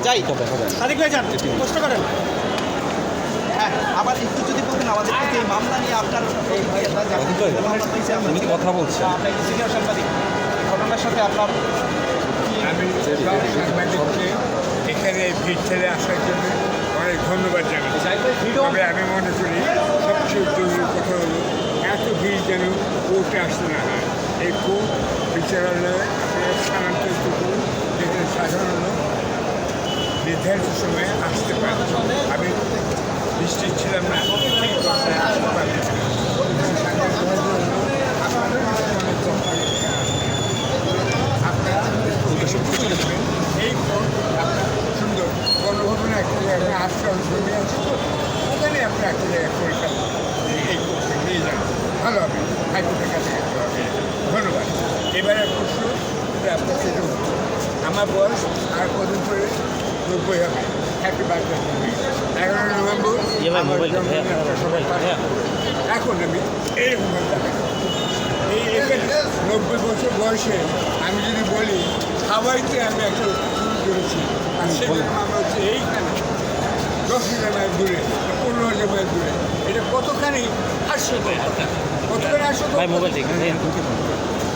যাই সাদিক ভাই যান প্রশ্ন করেন। হ্যাঁ, আবার একটু যদি বলবেন আমাদের এই মামলা নিয়ে আপনার কথা বলছে আপনার সিনিয়র সাংবাদিক ঘটনার সাথে আপনার আমি সব সাংবাদিককে এখানে ভিড় ছেড়ে আসার জন্য অনেক ধন্যবাদ জানাচ্ছি। তবে আমি মনে করি সবচেয়ে জরুরি কথা হলো এত ভিড় যেন কোর্টে আসতে না হয়। এই কোর্ট বিচারালয়ে আপনারা স্থানান্তরিত করুন, যেখানে সাধারণ লোক নির্ধারিত সময়ে আসতে পারে। আমি নিশ্চিত ছিলাম না ঠিক কথায় আসতে পারবে এই কোর্ট আপনার সুন্দর গণভবনে একটা জায়গায় আশ্রয় জমি আছে তো ওখানে আপনি একটা জায়গায় পরীক্ষা এই কোর্টে নিয়ে যান, ভালো হবে। হাইকোর্টের কাছে যেতে হবে। ধন্যবাদ। এবারের প্রশ্ন আপনার সেটা আমার বয়স আর কদিন পরে 90 হবে। Happy birthday. 11 নভেম্বর এখন আমি এইরকম এই এখানে 90 বছর বয়সে আমি যদি বলি হাওয়াইতে আমি একটা শুরু করেছি, আর সেখানে আমরা হচ্ছে এইখানে 10,000 মাইল দূরে 15,000 মাইল দূরে। এটা কতখানি হাস্যকর কথা, কতখানি হাস্যকর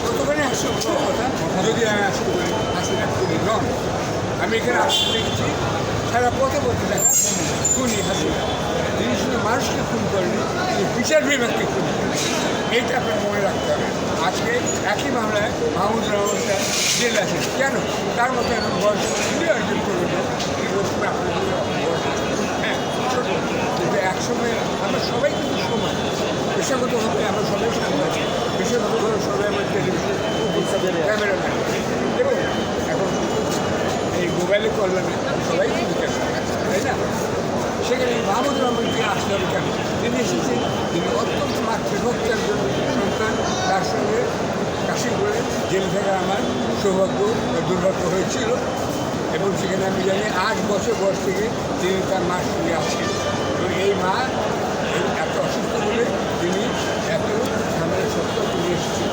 কতখানি হাস্যকর কথা যদি আমি আসতে বলি হাসি না করি নন। আমি এখানে আসতে দেখেছি সারা পথে পথে দেখা খুনি হাসিনা, তিনি শুধু মানুষকে খুন করেনি, তিনি বিচার বিভাগকে খুন করেন। এইটা আপনার মনে রাখতে হবে। আজকে একই মামলায় মাহমুদ রহমান সাহেব জেল আছেন কেন? তার মতো এখন বয়স খুবই অর্জন করবে না। হ্যাঁ, ছোট কিন্তু একসময় আমরা সবাই কিন্তু সমান। পেশাগতভাবে আমরা সবাই সাংবাদিক, পেশাগতভাবে সবাই আমার টেলিভিশন ক্যামেরাম্যান, এবং এখন এই মোবাইলে কল্যাণে সবাই কিন্তু তাই না? সেখানে মাহমুদ রহমানকে আসতে হবে কেন? তিনি এসেছেন, তিনি অত্যন্ত মাতৃভক্ত একজন সন্তান, তার সঙ্গে কাশিপুরে জেল থেকে আমার সৌভাগ্য বা দুর্ভাগ্য হয়েছিল, এবং সেখানে আমি জানি 8 বছর বয়স থেকে তিনি তার মার সঙ্গে আছেন। এবং এই মা এত অসুস্থ বলে তিনি এত ঝামেলা সত্য তিনি এসেছেন।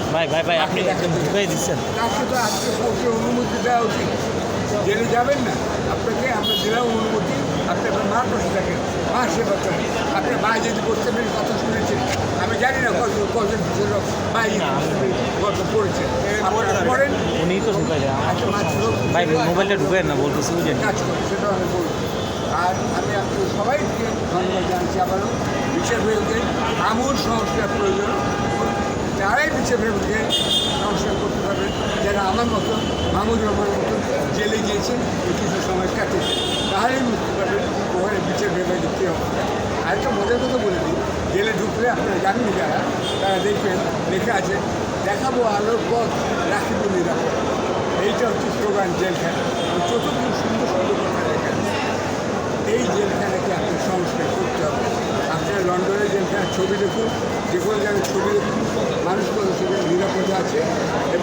আপনি ঢুকাই দিচ্ছেন তাকে তো আজকে কোর্টের অনুমতি দেওয়া উচিত। জেলে যাবেন না, আপনাকে আমরা দিলাম অনুমতি, আপনি আপনার মার পাশে থাকেন, মা সেবা করেন। আপনার মা যদি করতে পারেন কথা শুনেছেন, আমি জানি না কজন লোক ভাই গল্প পড়েছেন, আপনারা পড়েন। উনি তো ঢুকাই দেয় ভাই, মোবাইলটা ঢুকাই না বলতেছি বুঝলেন কাজ করেন, সেটাও আমি বলব। আর আমি আপনাদের সবাইকে ধন্যবাদ জানাচ্ছি আবারও। বিচার বিভাগের আমূল সংস্কার প্রয়োজন। তারাই বিচার বিভাগের সংস্কার করতে পারবেন যারা আমার মতো মাহমুদ রহমানের মতো জেলে গিয়েছেন কিছু সময় কাটিয়েছেন, তাহলেই বুঝতে পারবেন ওখানে বিচার বিভাগের কী অবস্থা। আরেকটা মজার কথা বলে দিই, জেলে ঢুকলে আপনারা জানেন যারা, তারা দেখবেন লেখা আছে দেখাবো আলোর পথ, রাখিব নিরাপদ। এইটা হচ্ছে স্লোগান জেলখানা। চতুর্দিক সুন্দর সুন্দর কথা লেখা আছে। এই জেলখানাকে আপনি সংস্কার করতে হবে। আপনারা লন্ডনের জেলখানার ছবি দেখুন, যে কোনো জায়গায় ছবি দেখুন, মানুষগুলো সেখানে নিরাপদে আছে।